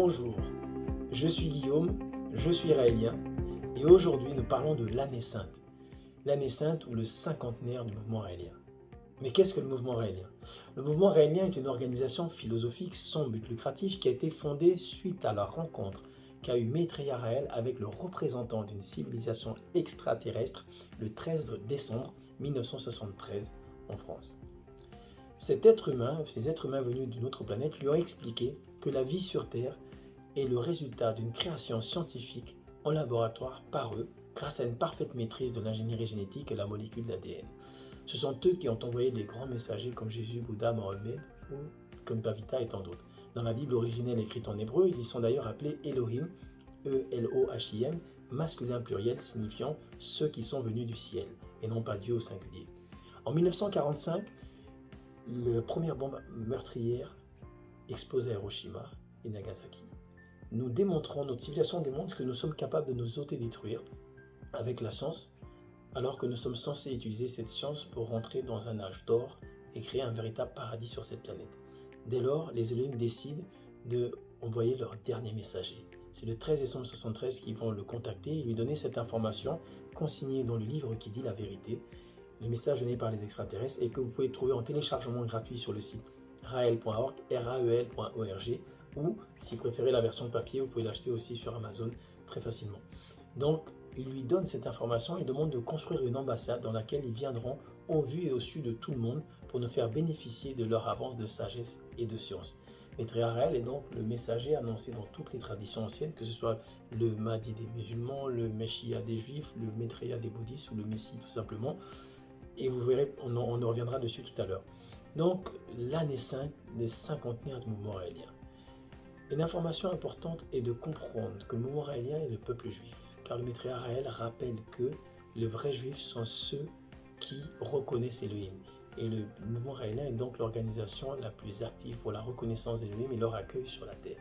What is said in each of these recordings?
Bonjour, je suis Guillaume, je suis raélien et aujourd'hui nous parlons de l'année sainte. L'année sainte ou le cinquantenaire du mouvement raélien. Mais qu'est-ce que le mouvement raélien? Le mouvement raélien est une organisation philosophique sans but lucratif qui a été fondée suite à la rencontre qu'a eu Maitreya Raël avec le représentant d'une civilisation extraterrestre le 13 décembre 1973 en France. Ces êtres humains venus d'une autre planète lui ont expliqué que la vie sur Terre est le résultat d'une création scientifique en laboratoire par eux grâce à une parfaite maîtrise de l'ingénierie génétique et la molécule d'ADN. Ce sont eux qui ont envoyé des grands messagers comme Jésus, Bouddha, Mohammed ou comme Pavita et tant d'autres. Dans la Bible originelle écrite en hébreu, ils y sont d'ailleurs appelés Elohim, E-L-O-H-I-M, masculin pluriel signifiant ceux qui sont venus du ciel et non pas Dieu au singulier. En 1945, la première bombe meurtrière explosait à Hiroshima et Nagasaki. Notre civilisation démontre que nous sommes capables de nous autodétruire avec la science, alors que nous sommes censés utiliser cette science pour rentrer dans un âge d'or et créer un véritable paradis sur cette planète. Dès lors, les Elohim décident d'envoyer leur dernier messager. C'est le 13 décembre 1973 qu'ils vont le contacter et lui donner cette information consignée dans le livre qui dit la vérité, le message donné par les extraterrestres et que vous pouvez trouver en téléchargement gratuit sur le site rael.org, rael.org, ou si vous préférez la version papier, vous pouvez l'acheter aussi sur Amazon très facilement. Donc, il lui donne cette information, il demande de construire une ambassade dans laquelle ils viendront au vu et au su de tout le monde pour nous faire bénéficier de leur avance de sagesse et de science. Maitreya Raël est donc le messager annoncé dans toutes les traditions anciennes, que ce soit le Mahdi des musulmans, le Messia des juifs, le Maitreya des bouddhistes ou le Messie tout simplement. Et vous verrez, on en reviendra dessus tout à l'heure. Donc, l'année 5, le cinquantenaire du mouvement raélien. Une information importante est de comprendre que le mouvement raélien est le peuple juif, car le Maitreya Raël rappelle que les vrais juifs sont ceux qui reconnaissent Elohim. Et le mouvement raélien est donc l'organisation la plus active pour la reconnaissance d'Elohim et leur accueil sur la terre.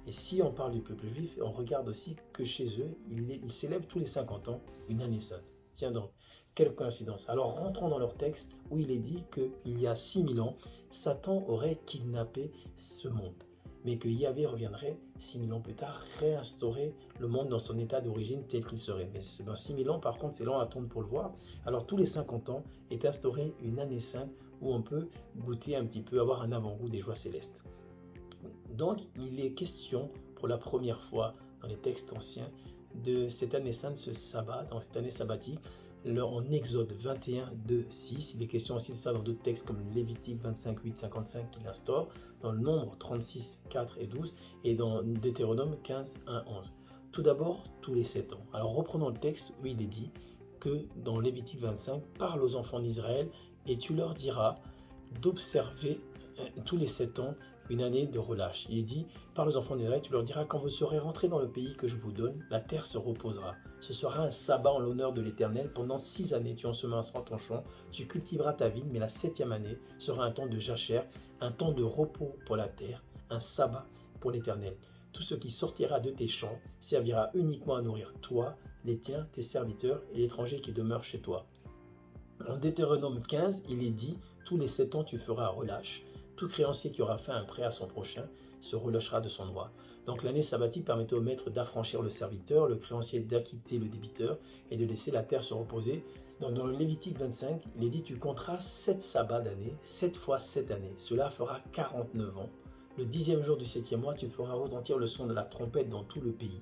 Et si on parle du peuple juif, on regarde aussi que chez eux, ils célèbrent tous les 50 ans une année sainte. Tiens donc, quelle coïncidence. Alors rentrons dans leur texte où il est dit qu'il y a 6000 ans, Satan aurait kidnappé ce monde, mais que Yahvé reviendrait 6000 ans plus tard, réinstaurer le monde dans son état d'origine tel qu'il serait. Mais dans 6000 ans, par contre, c'est long à attendre pour le voir. Alors tous les 50 ans est instaurée une année sainte où on peut goûter un petit peu, avoir un avant-goût des joies célestes. Donc il est question pour la première fois dans les textes anciens de cette année sainte, ce sabbat, dans cette année sabbatique, en Exode 21, 2, 6. Il est question aussi de ça dans d'autres textes comme Lévitique 25, 8, 55 qui l'instaure, dans le Nombre 36, 4 et 12, et dans Deutéronome 15, 1, 11. Tout d'abord, tous les 7 ans. Alors reprenons le texte où il est dit que dans Lévitique 25, parle aux enfants d'Israël et tu leur diras d'observer tous les 7 ans une année de relâche. Il est dit, par les enfants d'Israël, tu leur diras, quand vous serez rentrés dans le pays que je vous donne, la terre se reposera. Ce sera un sabbat en l'honneur de l'Éternel. Pendant 6 années, tu ensemenceras ton champ, tu cultiveras ta vigne, mais la 7e année sera un temps de jachère, un temps de repos pour la terre, un sabbat pour l'Éternel. Tout ce qui sortira de tes champs servira uniquement à nourrir toi, les tiens, tes serviteurs et l'étranger qui demeure chez toi. En Deutéronome 15, il est dit, tous les 7 ans tu feras relâche. Tout créancier qui aura fait un prêt à son prochain se relâchera de son droit. Donc l'année sabbatique permettait au maître d'affranchir le serviteur, le créancier d'acquitter le débiteur et de laisser la terre se reposer. Dans le Lévitique 25, il est dit tu compteras 7 sabbats d'année, 7 fois 7 années. Cela fera 49 ans. Le 10e jour du 7e mois, tu feras retentir le son de la trompette dans tout le pays.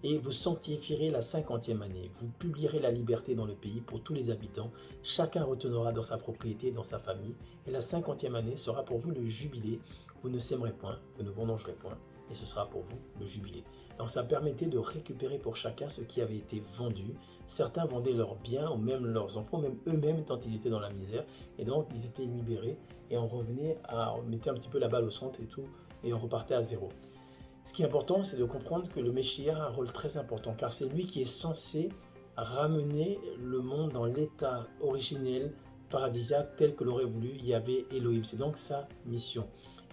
Et vous sanctifierez la 50e année. Vous publierez la liberté dans le pays pour tous les habitants. Chacun retournera dans sa propriété et dans sa famille. Et la 50e année sera pour vous le jubilé. Vous ne sèmerez point, vous ne vendangerez point. Et ce sera pour vous le jubilé. Donc ça permettait de récupérer pour chacun ce qui avait été vendu. Certains vendaient leurs biens ou même leurs enfants, même eux-mêmes tant ils étaient dans la misère. Et donc ils étaient libérés et on mettait un petit peu la balle au centre et tout. Et on repartait à zéro. Ce qui est important, c'est de comprendre que le Messia a un rôle très important, car c'est lui qui est censé ramener le monde dans l'état originel, paradisiaque, tel que l'aurait voulu Yahvé Elohim. C'est donc sa mission.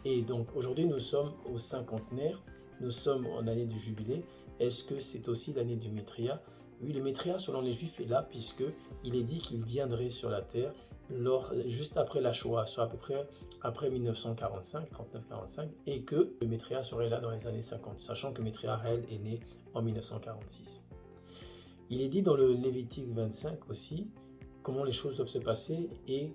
Et donc aujourd'hui, nous sommes au cinquantenaire, nous sommes en année du jubilé. Est-ce que c'est aussi l'année du Maitreya? Oui, le Maitréya, selon les Juifs, est là, puisqu'il est dit qu'il viendrait sur la terre juste après la Shoah, soit à peu près après 1945, 39-45, et que le Maitréya serait là dans les années 50, sachant que Maitréya réel est né en 1946. Il est dit dans le Lévitique 25 aussi comment les choses doivent se passer et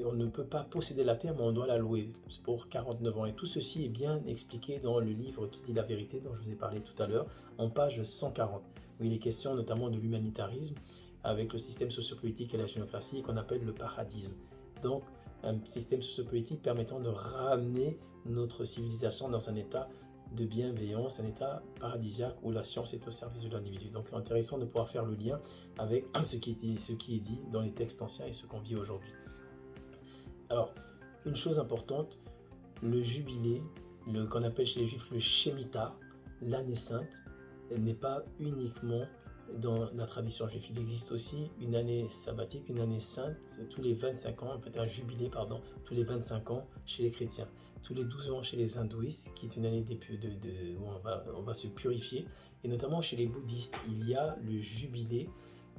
on ne peut pas posséder la terre, mais on doit la louer pour 49 ans. Et tout ceci est bien expliqué dans le livre qui dit la vérité dont je vous ai parlé tout à l'heure, en page 140, où il est question notamment de l'humanitarisme avec le système sociopolitique et la génocratie qu'on appelle le paradisme. Donc, un système sociopolitique permettant de ramener notre civilisation dans un état de bienveillance, un état paradisiaque où la science est au service de l'individu. Donc c'est intéressant de pouvoir faire le lien avec ce qui est dit dans les textes anciens et ce qu'on vit aujourd'hui. Alors, une chose importante, le jubilé, qu'on appelle chez les Juifs le Shemitah, l'année sainte, n'est pas uniquement dans la tradition juive. Il existe aussi une année sabbatique, une année sainte, tous les 25 ans, en fait un jubilé, pardon, tous les 25 ans chez les chrétiens, tous les 12 ans chez les hindouistes, qui est une année où on va se purifier, et notamment chez les bouddhistes, il y a le jubilé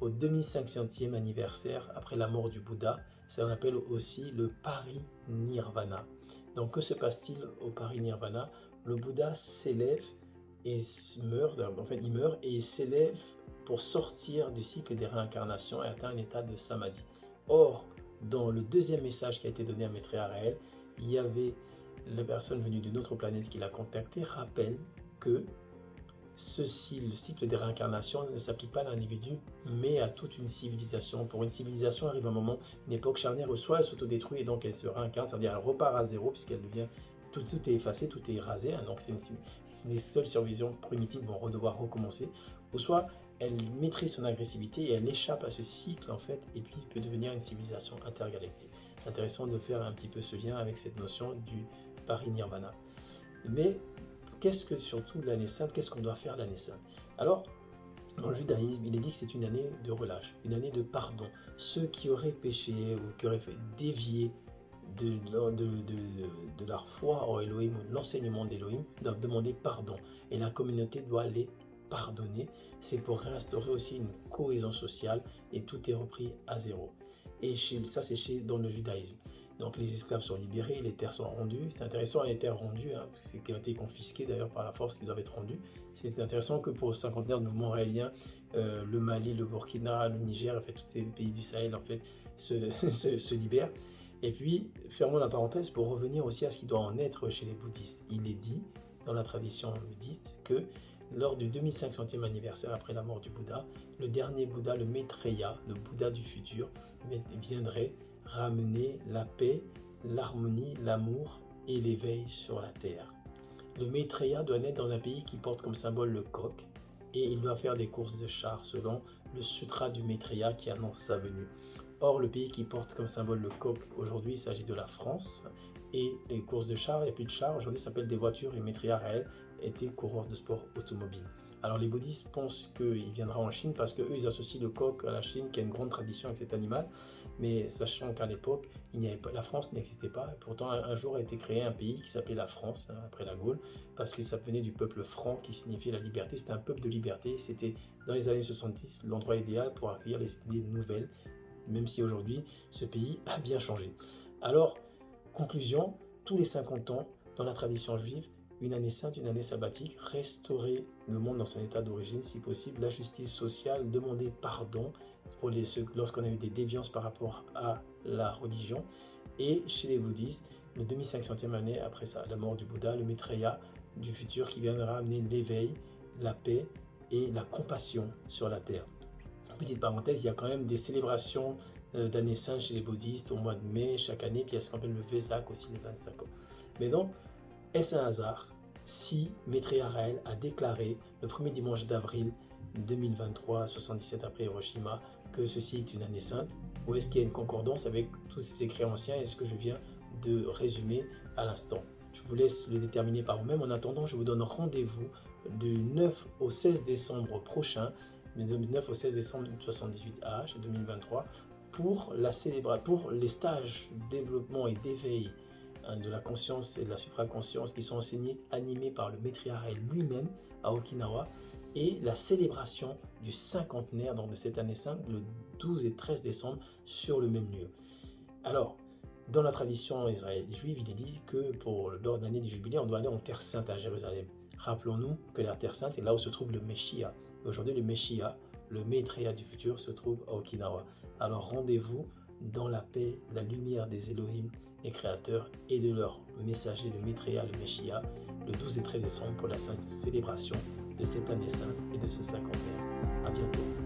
au 2500e anniversaire après la mort du Bouddha. Ça on appelle aussi le parinirvana. Donc que se passe-t-il au parinirvana? Le Bouddha s'élève et meurt, en fait il meurt et il s'élève pour sortir du cycle des réincarnations et atteindre un état de samadhi. Or, dans le deuxième message qui a été donné à Maitréya réel, il y avait la personne venue d'une autre planète qui l'a contacté, rappelle que le cycle des réincarnations ne s'applique pas à l'individu, mais à toute une civilisation. Pour une civilisation, arrive un moment, une époque charnière où soit elle s'autodétruit et donc elle se réincarne, c'est-à-dire elle repart à zéro puisqu'elle devient tout est effacé, tout est rasé, hein, donc les seules survisions primitives vont devoir recommencer, ou soit elle maîtrise son agressivité et elle échappe à ce cycle en fait, et puis peut devenir une civilisation intergalactique. C'est intéressant de faire un petit peu ce lien avec cette notion du parinirvana. Mais qu'est-ce que surtout l'année sainte, qu'est-ce qu'on doit faire l'année sainte? Alors, dans le judaïsme, il est dit que c'est une année de relâche, une année de pardon. Ceux qui auraient péché ou qui auraient fait dévier de leur foi en Elohim, l'enseignement d'Elohim, doivent demander pardon. Et la communauté doit les pardonner. C'est pour réinstaurer aussi une cohésion sociale et tout est repris à zéro. Et ça, c'est dans le judaïsme. Donc les esclaves sont libérés, les terres sont rendues. C'est intéressant, les terres rendues, hein, qui ont été confisquées d'ailleurs par la force qui doivent être rendues. C'est intéressant que pour le cinquantenaire du mouvement raélien, le Mali, le Burkina, le Niger, en fait, tous ces pays du Sahel en fait, se libèrent. Et puis, fermons la parenthèse pour revenir aussi à ce qui doit en être chez les bouddhistes. Il est dit dans la tradition bouddhiste que lors du 2500e anniversaire après la mort du Bouddha, le dernier Bouddha, le Maitréya, le Bouddha du futur, viendrait ramener la paix, l'harmonie, l'amour et l'éveil sur la terre. Le Maitréya doit naître dans un pays qui porte comme symbole le coq et il doit faire des courses de chars selon le sutra du Maitréya qui annonce sa venue. Or, le pays qui porte comme symbole le coq aujourd'hui, il s'agit de la France. Et les courses de chars, il n'y a plus de chars, aujourd'hui ça s'appelle des voitures et Maitréya réel était coureur de sport automobile. Alors les bouddhistes pensent qu'il viendra en Chine parce qu'eux ils associent le coq à la Chine qui a une grande tradition avec cet animal, mais sachant qu'à l'époque la France n'existait pas, et pourtant un jour a été créé un pays qui s'appelait la France, hein, après la Gaule, parce que ça venait du peuple franc qui signifiait la liberté, c'était un peuple de liberté, c'était dans les années 70 l'endroit idéal pour accueillir les idées nouvelles, même si aujourd'hui ce pays a bien changé. Alors, conclusion, tous les 50 ans, dans la tradition juive, une année sainte, une année sabbatique, restaurer le monde dans son état d'origine, si possible, la justice sociale, demander pardon lorsqu'on a eu des déviances par rapport à la religion. Et chez les bouddhistes, le 2500e année après ça, la mort du Bouddha, le Maitréya du futur qui viendra amener l'éveil, la paix et la compassion sur la terre. Petite parenthèse, il y a quand même des célébrations d'année sainte chez les bouddhistes au mois de mai chaque année, puis il y a ce qu'on appelle le Vesak aussi les 25 ans. Mais donc, est-ce un hasard si Maitréya réel a déclaré le premier dimanche d'avril 2023, 77 après Hiroshima, que ceci est une année sainte? Ou est-ce qu'il y a une concordance avec tous ces écrits anciens et ce que je viens de résumer à l'instant? Je vous laisse le déterminer par vous-même. En attendant, je vous donne rendez-vous du 9 au 16 décembre prochain, du 9 au 16 décembre 78H 2023, pour les stages développement et d'éveil de la conscience et de la supraconscience qui sont enseignés, animés par le Maitréya réel lui-même à Okinawa. et la célébration du cinquantenaire donc de cette année sainte, le 12 et 13 décembre, sur le même lieu. Alors, dans la tradition juive, il est dit que lors de l'année du jubilé, on doit aller en Terre Sainte à Jérusalem. Rappelons-nous que la Terre Sainte est là où se trouve le Meshiach. Aujourd'hui, le Meshiach, le Maitreya du futur, se trouve à Okinawa. Alors rendez-vous dans la paix, la lumière des Elohim, les créateurs, et de leur messager, le Maitreya, le Meshiach, le 12 et 13 décembre pour la sainte célébration de cette année sainte et de ce cinquantenaire. À bientôt.